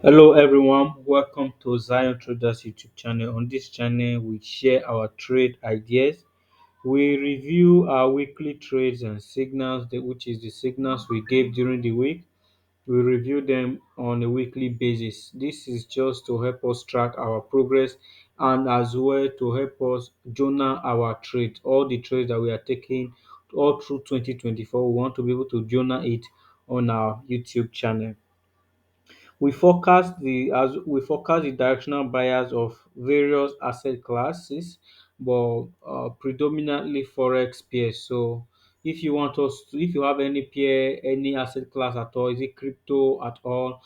Hello everyone, welcome to Zion Traders YouTube channel. On this channel, we share our trade ideas. We review our weekly trades and signals, which is the signals we gave during the week. We review them on a weekly basis. This is just to help us track our progress and as well to help us journal our trades, all the trades that we are taking all through 2024. We want to be able to journal it on our YouTube channel. We forecast the directional bias of various asset classes, but predominantly forex pairs. So if you have any pair, any asset class at all, is it crypto at all,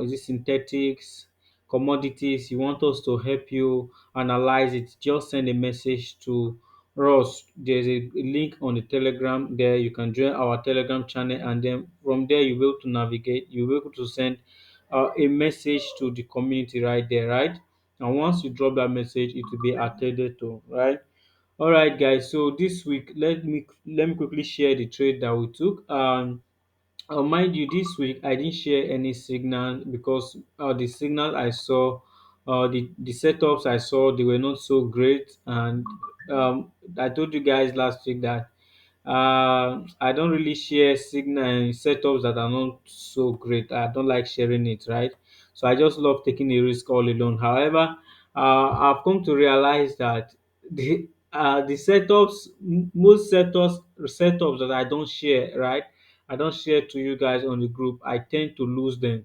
is it synthetics, commodities, you want us to help you analyze it, just send a message to Ross. There's a link on the Telegram there. You can join our Telegram channel, and then from there you'll be able to navigate. You'll be able to send a message to the community right there, right? And once you drop that message, it will be attended to, right? All right, guys. So this week, let me quickly share the trade that we took. Mind you, this week I didn't share any signal because the signal I saw, the setups I saw, they were not so great, and I told you guys last week that I don't really share signal and setups that are not so great. I don't like sharing it, right? So I just love taking a risk all alone. However, I've come to realize that the setups, most setups that I don't share, right? I don't share to you guys on the group. I tend to lose them.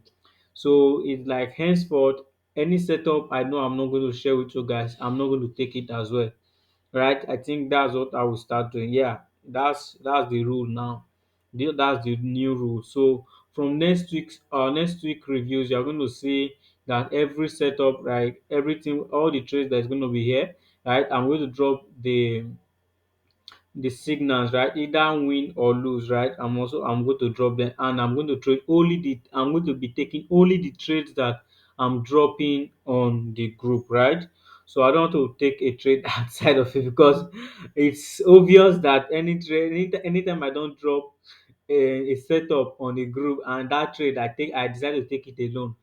So it's like henceforth, any setup I know I'm not going to share with you guys, I'm not going to take it as well, right? I think that's what I will start doing. Yeah, that's the rule now. That's the new rule. So from next week reviews, you're going to see that every setup, right, everything, all the trades that's going to be here, right, I'm going to drop the signals, right, either win or lose, right. I'm going to drop them, and I'm going to be taking only the trades that I'm dropping on the group, right. So I don't want to take a trade outside of it because it's obvious that anytime I don't drop a setup on the group and that trade I decide to take it alone,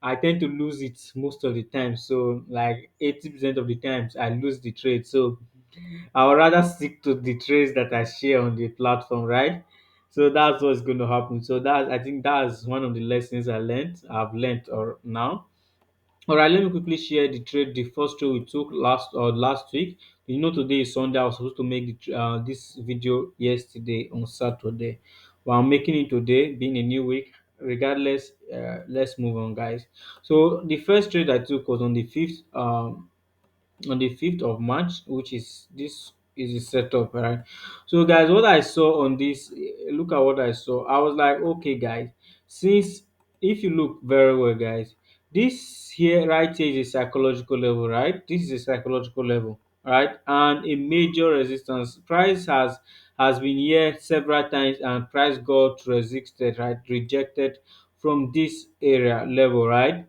I tend to lose it most of the time. So like 80% of the times I lose the trade. So I would rather stick to the trades that I share on the platform, right? So that's what's going to happen. So that I think that's one of the lessons I've learned or now. All right, let me quickly share the trade. The first trade we took last week. You know, today is Sunday. I was supposed to make this video yesterday on Saturday, but I'm making it today, being a new week. Regardless, let's move on, guys. So the first trade I took was on the 5th of March, which is this is the setup, right? So, guys, what I saw on this, look at what I saw. I was like, okay, guys, since if you look very well, guys, this here right here is a psychological level, right? This is a psychological level, right? And a major resistance. Price has been here several times, and price got resisted, right? Rejected from this area level, right?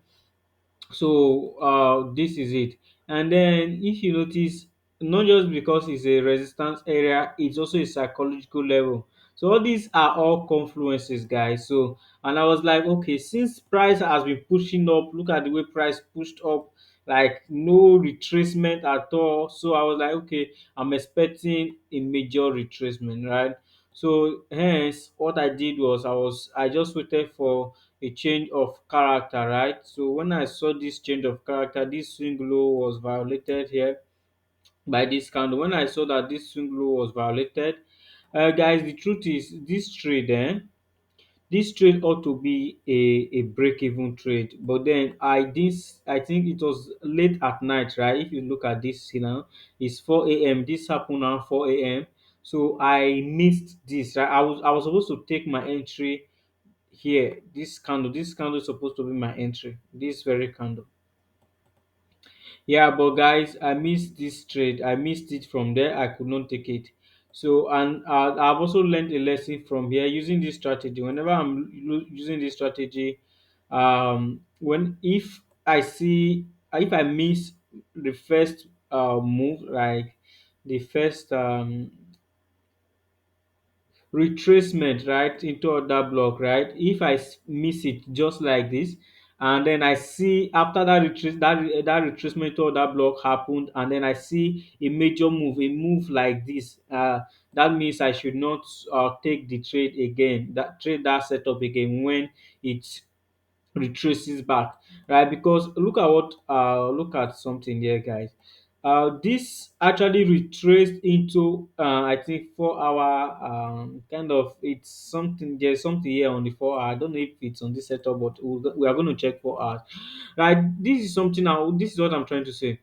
So this is it. And then if you notice, not just because it's a resistance area, it's also a psychological level. So all these are all confluences, guys. So, and I was like, okay, since price has been pushing up, look at the way price pushed up, like no retracement at all. So I was like, okay, I'm expecting a major retracement, right? So hence what I did was I just waited for a change of character, right? So when I saw this change of character, this swing low was violated here by this candle. When I saw that this swing low was violated, guys, the truth is this trade ought to be a break-even trade, but then I think it was late at night, right? If you look at this, it's 4 a.m. This happened around 4 a.m. So I missed this, right? I was supposed to take my entry here. This candle is supposed to be my entry, this very candle. Yeah, but guys, I missed this trade. I missed it from there. I could not take it. So, and I've also learned a lesson from here using this strategy. Whenever I'm using this strategy, when if I miss the first move, like the first retracement, right, into other block, right, if I miss it just like this, and then I see after that that retracement of that block happened, and then I see a major move, a move like this. That means I should not take the trade again, that trade that setup again when it retraces back, right? Because look at something here, guys. This actually retraced into I think 4 hour, kind of, it's something, there's something here on the 4 hour. I don't know if it's on this setup, but we are going to check 4 hours, right? This is something now, this is what I'm trying to say.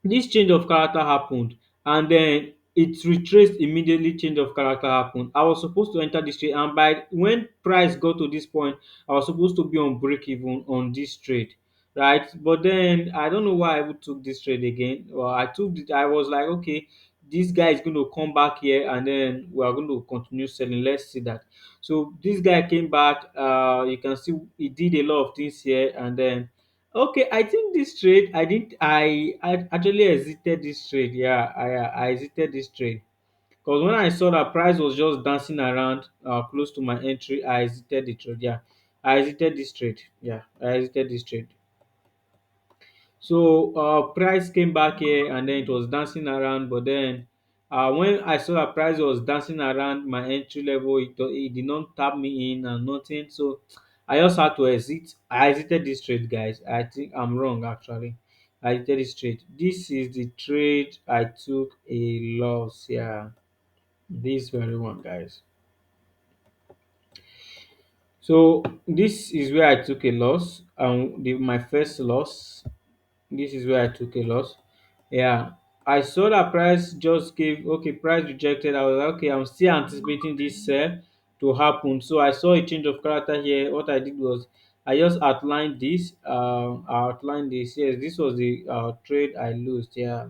This change of character happened, and then it retraced immediately. Change of character happened. I was supposed to enter this trade, and by when price got to this point, I was supposed to be on break even on this trade, right? But then I don't know why I even took this trade again. Well, I was like, okay, this guy is going to come back here, and then we are going to continue selling. Let's see that. So this guy came back. You can see he did a lot of things here, and then okay, I think this trade, I actually exited this trade. Yeah, I exited this trade because when I saw that price was just dancing around close to my entry, I exited the trade. Yeah, I exited this trade. Yeah, I exited this trade. So price came back here, and then it was dancing around, but then when I saw that price was dancing around my entry level, it did not tap me in and nothing. So I just had to exit. I exited this trade, guys. I think I'm wrong actually. I exited this trade. This is the trade I took a loss. Yeah, this very one, guys. So this is where I took a loss. My first loss. This is where I took a loss. Yeah, I saw that price just gave, okay, price rejected. I was like, okay, I'm still anticipating this sell to happen. So I saw a change of character here. What I did was I just outlined this. I outlined this. Yes, this was the trade I lost. Yeah.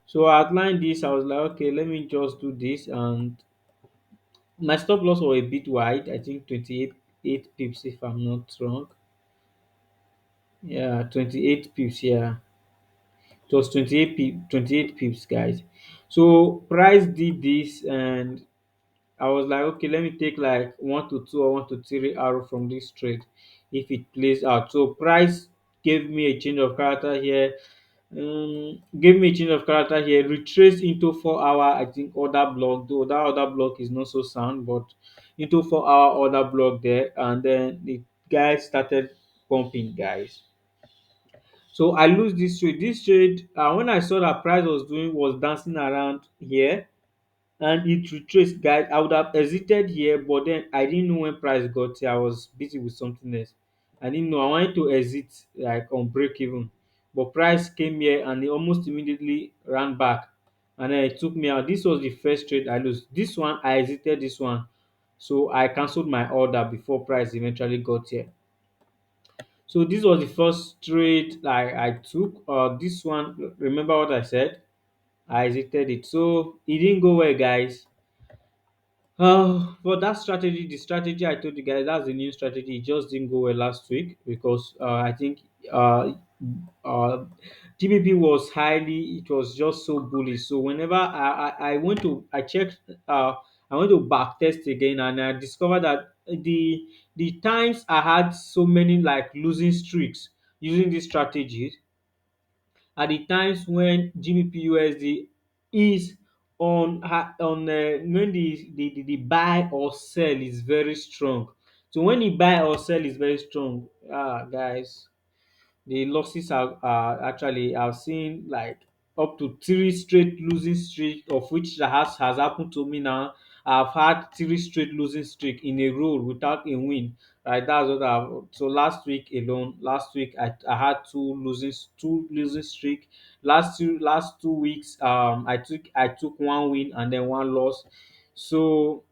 So I outlined this. I was like, okay, let me just do this. And my stop loss was a bit wide. I think 28 pips, if I'm not wrong. Yeah, 28 pips. Yeah. It was 28 pips, guys. So price did this, and I was like, okay, let me take like 1 to 2 or 1 to 3 arrow from this trade if it plays out. So price gave me a change of character here. Gave me a change of character here, retraced into 4 hour, I think, order block, though that other block is not so sound, but into 4 hour order block there, and then the guy started pumping, guys. So I lose this trade. This trade, when I saw that price was dancing around here and it retraced, guys, I would have exited here, but then I didn't know when price got here. I was busy with something else. I didn't know. I wanted to exit like on break even, but price came here and it almost immediately ran back, and then it took me out. This was the first trade I lose. This one I exited this one, so I cancelled my order before price eventually got here. So this was the first trade I took. This one, remember what I said? I exited it. So it didn't go well, guys. For that strategy, the strategy I told you guys, that's the new strategy. It just didn't go well last week because I think uh, uh, GBP was highly, it was just so bullish. So whenever I went to, I checked, I went to back test again, and I discovered that the times I had so many like losing streaks using this strategy are the times when GBP is when the buy or sell is very strong. So when the buy or sell is very strong, guys, the losses are actually, I've seen like up to 3 straight losing streak, of which that has happened to me now. I've had 3 straight losing streak in a row without a win. Right, that's what I've. So last week alone, last week I had two losing streak. Last 2 weeks, I took one win and then one loss. So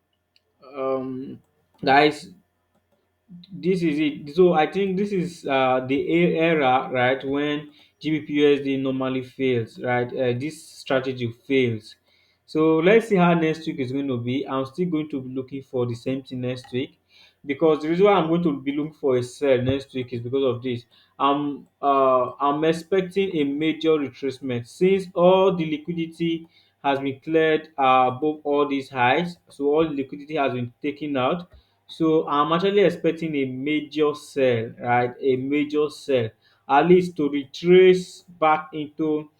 guys, this is it. So I think this is the era, right, when GBPUSD normally fails, right? This strategy fails. So let's see how next week is going to be. I'm still going to be looking for the same thing next week, because the reason why I'm going to be looking for a sell next week is because of this. I'm expecting a major retracement since all the liquidity has been cleared above all these highs. So all the liquidity has been taken out. So I'm actually expecting a major sell, right? A major sell, at least to retrace back into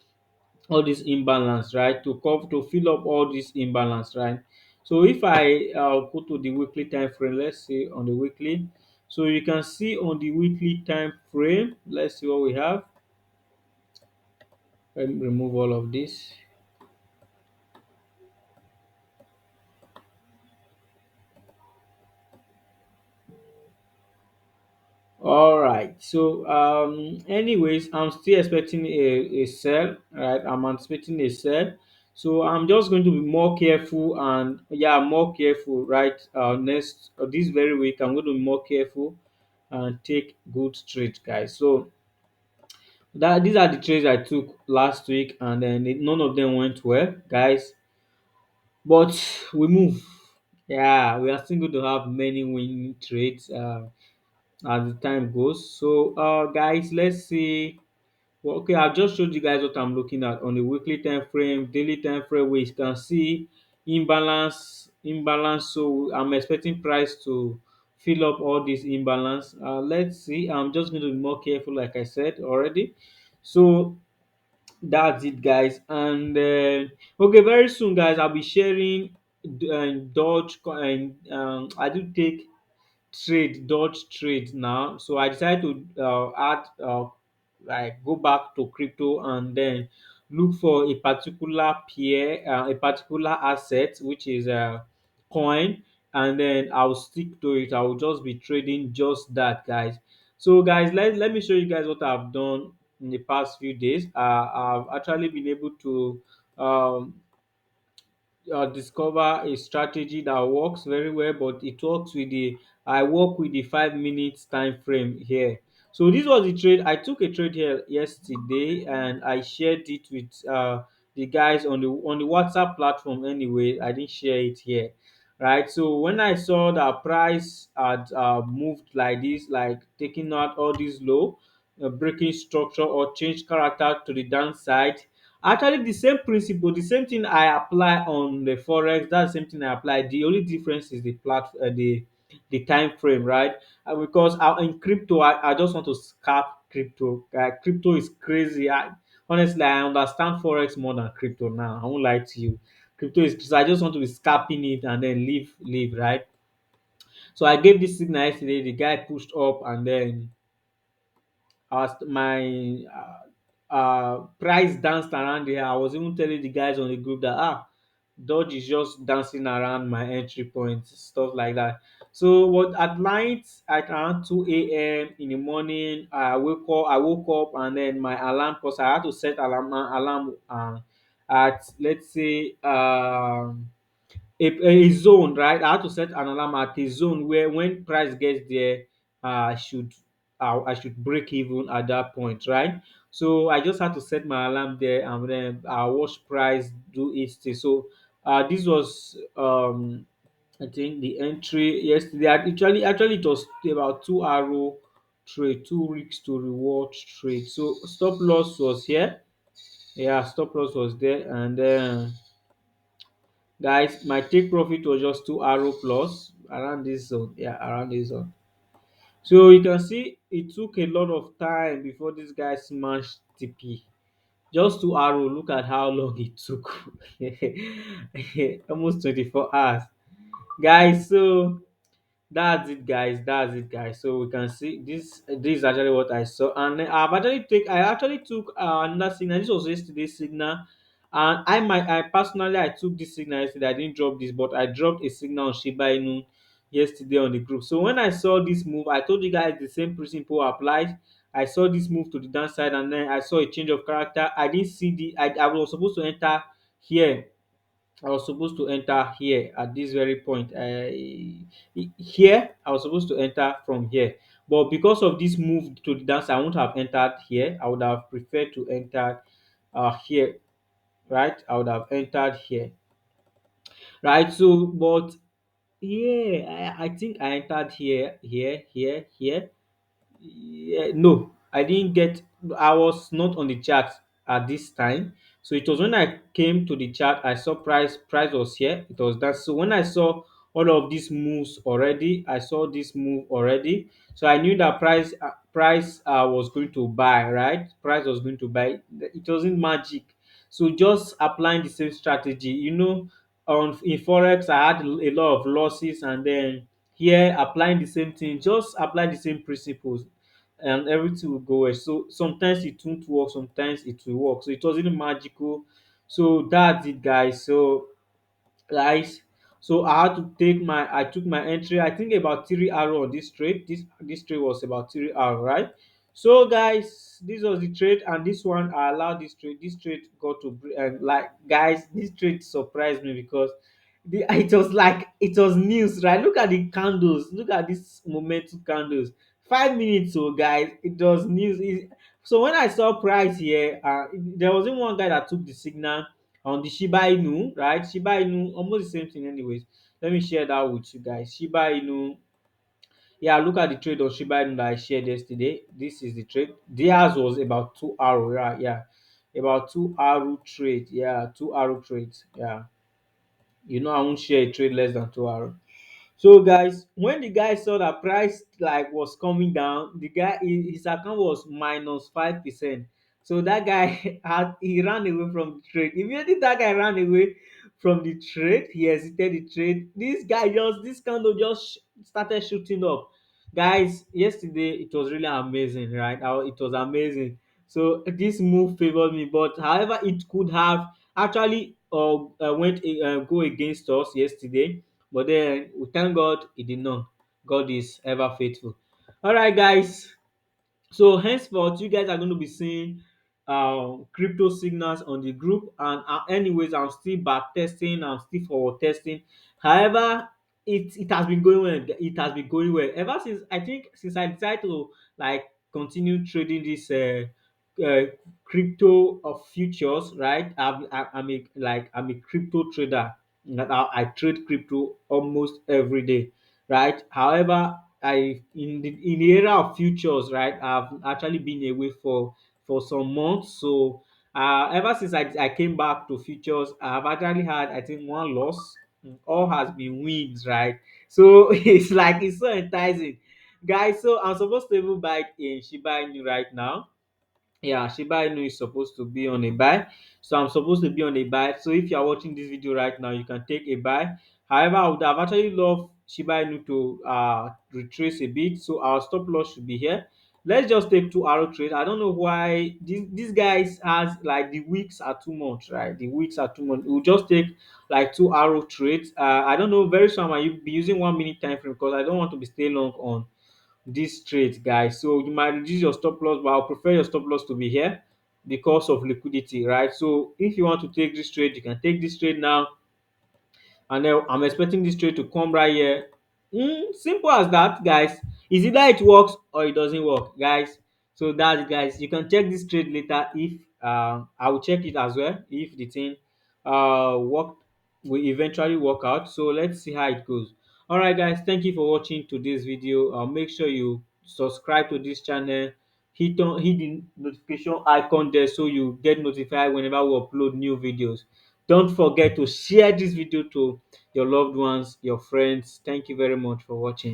all this imbalance, right? To cover to fill up all this imbalance, right? So if I go to the weekly time frame, let's see on the weekly. So you can see on the weekly time frame, let's see what we have. Let me remove all of this. All right. So, anyways, I'm still expecting a sell, right? I'm anticipating a sell. So I'm just going to be more careful and yeah, more careful, right? Next this very week, I'm going to be more careful and take good trades, guys. So that these are the trades I took last week, and then none of them went well, guys. But we move. Yeah, we are still going to have many winning trades. As the time goes. So, guys, let's see. Well, okay, I've just showed you guys what I'm looking at on the weekly time frame, daily time frame, where you can see imbalance. So I'm expecting price to fill up all this imbalance. Let's see. I'm just going to be more careful, like I said already. So that's it, guys. And okay, very soon, guys, I'll be sharing Dodge. And I do take Dodge trade now. So I decided to add like go back to crypto and then look for a particular pair, a particular asset, which is a coin, and then I'll stick to it. I'll just be trading just that, guys. So guys, let me show you guys what I've done in the past few days. I've actually been able to um, discover a strategy that works very well, but it works with the I work with the 5 minutes time frame here. So this was the trade. I took a trade here yesterday and I shared it with the guys on the WhatsApp platform. Anyway, I didn't share it here, right? So when I saw that price had moved like this, like taking out all this low, breaking structure or change character to the downside. Actually, the same principle, the same thing I apply on the forex. That's the same thing I apply. The only difference is the the time frame, right? Because in crypto, I just want to scalp crypto. Crypto is crazy. Honestly, I understand forex more than crypto now. I won't lie to you. Crypto is. So I just want to be scalping it and then leave, right? So I gave this signal yesterday. The guy pushed up and then as my price danced around there. I was even telling the guys on the group that Dodge is just dancing around my entry points, stuff like that. So what at night at around 2 a.m. in the morning, I woke up and then my alarm, because I had to set alarm at, let's say, a zone, right? I had to set an alarm at a zone where when price gets there, I should break even at that point, right? So I just had to set my alarm there and then watch price do its thing. So this was I think the entry yesterday. Actually it was about 2 arrow trade, 2 weeks to reward trade. So stop loss was here. Yeah, stop loss was there, and then guys, my take profit was just 2 arrow plus around this zone. Yeah, around this zone. So you can see it took a lot of time before this guy smashed TP. Just 2 arrow. Look at how long it took. Almost 24 hours. Guys, so that's it, guys. That's it, guys. So we can see this. This is actually what I saw, and then I actually took another signal. This was yesterday's signal, and I personally I took this signal yesterday. I didn't drop this, but I dropped a signal on Shiba Inu yesterday on the group. So when I saw this move, I told you guys the same principle applies. I saw this move to the downside, and then I saw a change of character. I didn't see I was supposed to enter here. I was supposed to enter here at this very point. Here, I was supposed to enter from here. But because of this move to the downside, I wouldn't have entered here. I would have preferred to enter here, right? I would have entered here, right? So, but yeah, I think I entered here. Yeah, no, I didn't get. I was not on the chart at this time. So it was when I came to the chart, I saw price. Price was here. It was that. So when I saw all of these moves already. I saw this move already, so I knew that price was going to buy, right? Price was going to buy. It wasn't magic. So just applying the same strategy, on in forex I had a lot of losses, and then here applying the same thing, just apply the same principles and everything will go well. So sometimes it won't work, sometimes it will work. So it wasn't magical. So that's it, guys. So guys, so I took my entry, I think about 3 hour on this trade. This trade was about 3 hour, right? So guys, this was the trade, and this one I allowed this trade got to like, guys, this trade surprised me because it was like it was news, right? Look at the candles, look at this momentum candles. 5 minutes, so guys, it was news. So when I saw price here, there wasn't one guy that took the signal on the Shiba Inu, right? Shiba Inu, almost the same thing, anyways. Let me share that with you guys. Shiba Inu, yeah, look at the trade on Shiba Inu that I shared yesterday. This is the trade. Theirs was about 2 hour, right? Yeah, about 2 hour trade. Yeah, 2 hour trades. Yeah, I won't share a trade less than 2 hours. So guys, when the guy saw that price like was coming down, the guy his account was -5%. So that guy he ran away from the trade. Immediately that guy ran away from the trade, he exited the trade. This candle just started shooting up. Guys, yesterday it was really amazing, right? It was amazing. So this move favored me, but however, it could have actually went go against us yesterday, but then we thank God it did not. God is ever faithful. All right, guys. So henceforth, you guys are going to be seeing crypto signals on the group. And anyways, I'm still back testing. I'm still forward testing. However, it has been going well. It has been going well ever since, I think, since I decided to like continue trading this uh, crypto of futures. Right? I'm a crypto trader. That I trade crypto almost every day. Right? However, in the era of futures, right, I've actually been away for some months. So ever since I came back to futures, I've actually had, I think, one loss. All has been wins, right? So it's so enticing, guys. So I'm supposed to even buy in Shiba Inu right now. Yeah, Shiba Inu is supposed to be on a buy. So I'm supposed to be on a buy. So if you are watching this video right now, you can take a buy. However, I would have actually loved Shiba Inu to retrace a bit. So our stop loss should be here. Let's just take 2 hour trade. I don't know why these guys has like the weeks are too much, right? The weeks are too much. We'll just take like 2 hour trades. I don't know. Very soon I might be using 1 minute time frame because I don't want to be stay long on this trade, guys. So you might reduce your stop loss, but I'll prefer your stop loss to be here because of liquidity, right? So if you want to take this trade, you can take this trade now, and then I'm expecting this trade to come right here. Simple as that, guys. Is either it works or it doesn't work, guys. So that's it, guys. You can check this trade later if I will check it as well if the thing work will eventually work out. So let's see how it goes. All right, guys. Thank you for watching today's video. Make sure you subscribe to this channel. Hit the notification icon there so you get notified whenever we upload new videos. Don't forget to share this video to your loved ones, your friends. Thank you very much for watching.